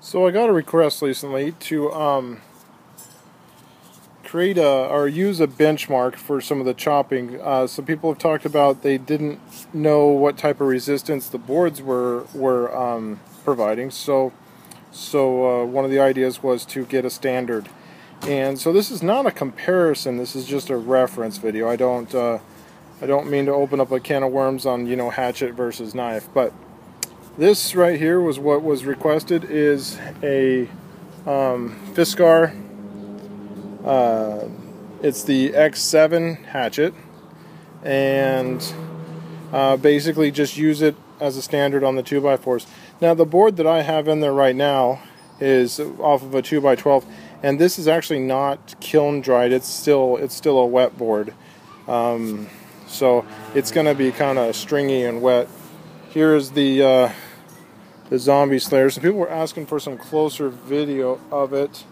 So I got a request recently to create or use a benchmark for some of the chopping. Some people have talked about they didn't know what type of resistance the boards were providing. So one of the ideas was to get a standard. And so this is not a comparison. This is just a reference video. I don't mean to open up a can of worms on hatchet versus knife, but this right here was what was requested. Is a Fiskar. It's the X7 hatchet, and basically just use it as a standard on the 2x4s. Now the board that I have in there right now is off of a 2x12, and this is actually not kiln dried. It's still a wet board, so it's going to be kind of stringy and wet. Here's the zombie slayer. So people were asking for some closer video of it,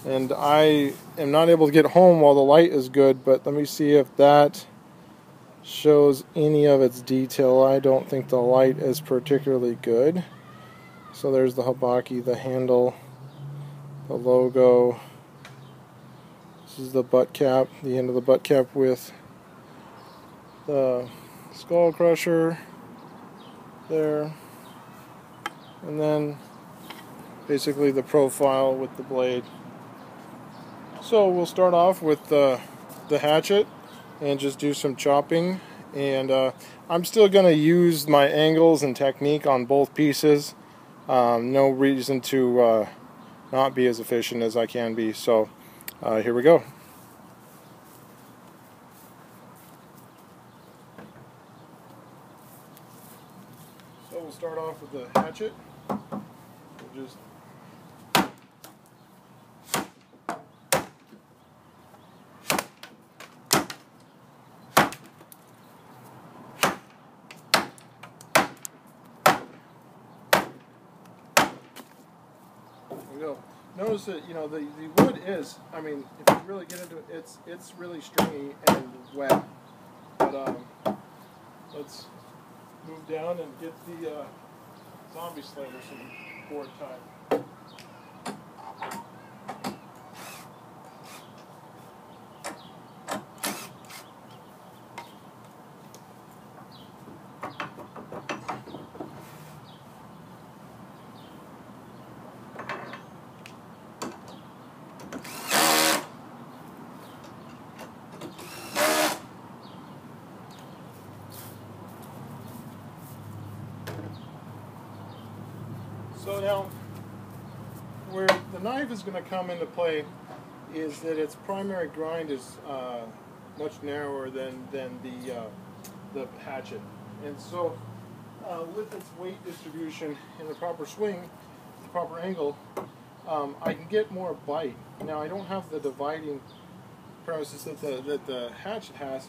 and I am not able to get home while the light is good, but let me see if that shows any of its detail. I don't think the light is particularly good. So there's the habaki, the handle, the logo. This is the butt cap, the end of the butt cap with the skull crusher there. And then basically the profile with the blade. So we'll start off with the hatchet and just do some chopping. And I'm still going to use my angles and technique on both pieces. No reason to not be as efficient as I can be. So here we go. So we'll start off with the hatchet. We'll just go. Notice that the wood is, I mean, if you really get into it, it's really stringy and wet. But let's move down and get the zombie slayer some board time. So now, where the knife is going to come into play is that its primary grind is much narrower than the hatchet, and so with its weight distribution in the proper swing, the proper angle, I can get more bite. Now I don't have the dividing premises that the hatchet has,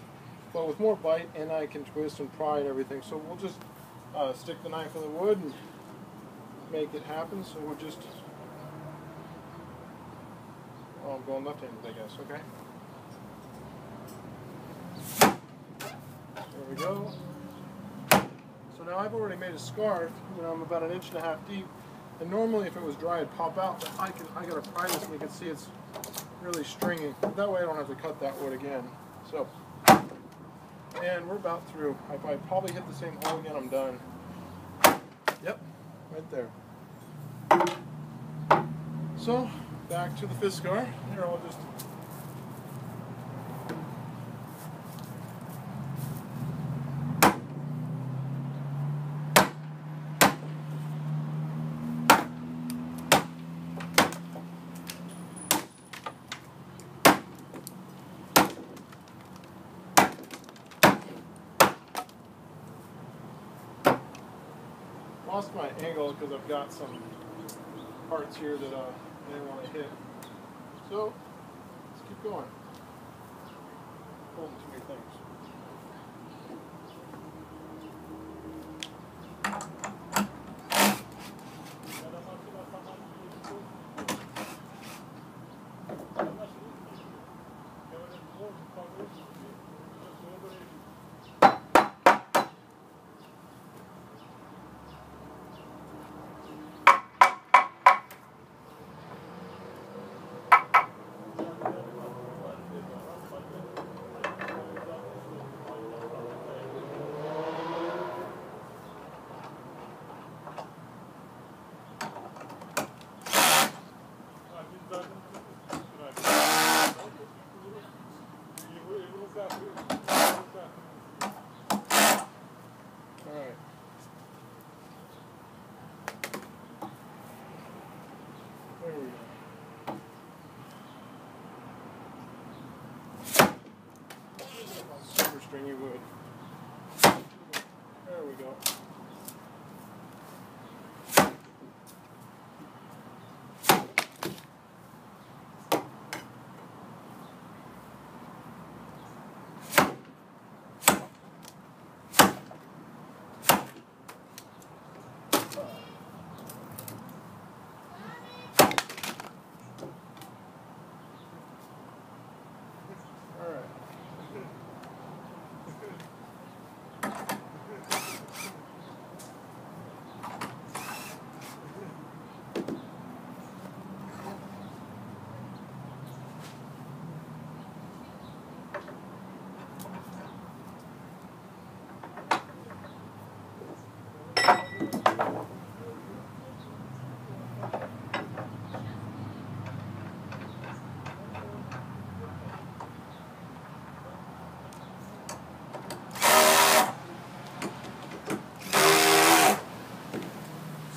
but with more bite, and I can twist and pry and everything. So we'll just stick the knife in the wood and make it happen. So we're just, I'm going left-handed, I guess. Okay. There we go. So now I've already made a scarf. I'm about 1.5 inches deep, and normally if it was dry it'd pop out, but I gotta pry this, and you can see it's really stringy. That way I don't have to cut that wood again. So, and we're about through. If I probably hit the same hole again, I'm done. Yep, right there. So, back to the Fiskar. Here, I'll just lost my angle because I've got some parts here that I didn't want to hit. So let's keep going. Holding too many things. stringy wood. There we go.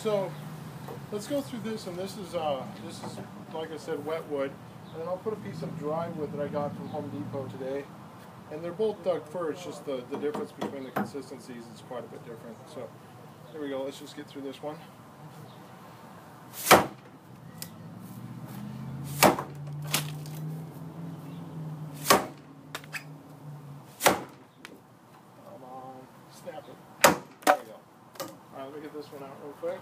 So let's go through this, and this is like I said, wet wood, and then I'll put a piece of dry wood that I got from Home Depot today, and they're both Doug fir. It's just the difference between the consistencies is quite a bit different. So there we go. Let's just get through this one. Come on, snap it. There we go. All right, let me get this one out real quick.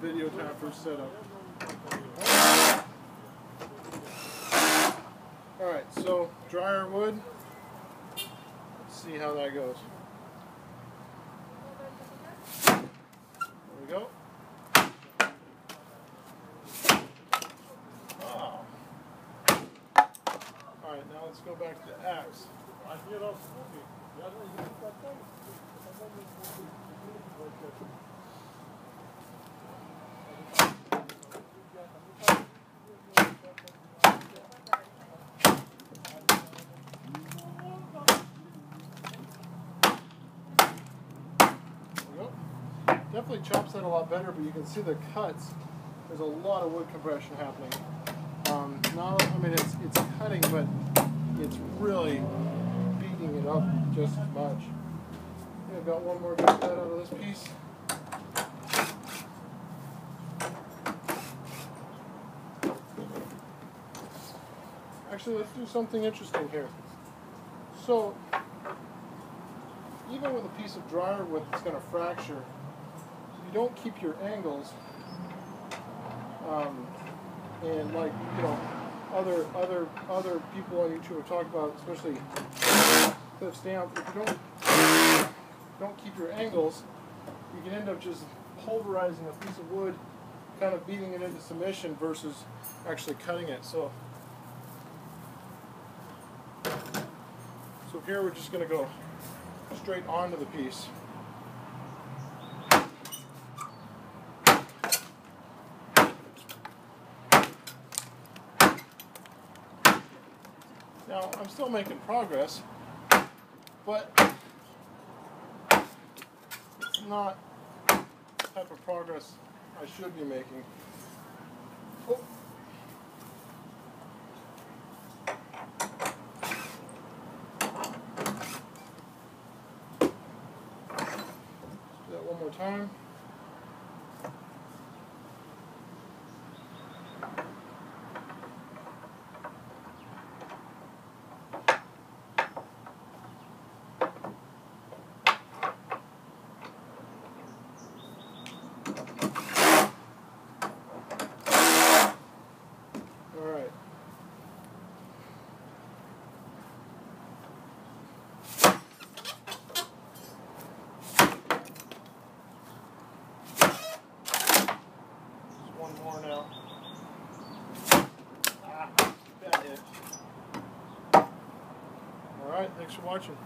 Video tapper setup. Alright, so drier wood. Let's see how that goes. There we go. Oh. Alright, now let's go back to the axe. Definitely chops that a lot better, but you can see the cuts. There's a lot of wood compression happening. I mean, it's cutting, but it's really beating it up just as much. I've got one more good cut out of this piece. Actually, let's do something interesting here. So, even with a piece of dryer wood that's going to fracture, if you don't keep your angles, and like, you know, other people on YouTube have talked about, especially Cliff Stamp, if you don't keep your angles, you can end up just pulverizing a piece of wood, kind of beating it into submission versus actually cutting it. So here we're just going to go straight onto the piece. Now, I'm still making progress, but it's not the type of progress I should be making. Oh. Let's do that one more time. watching.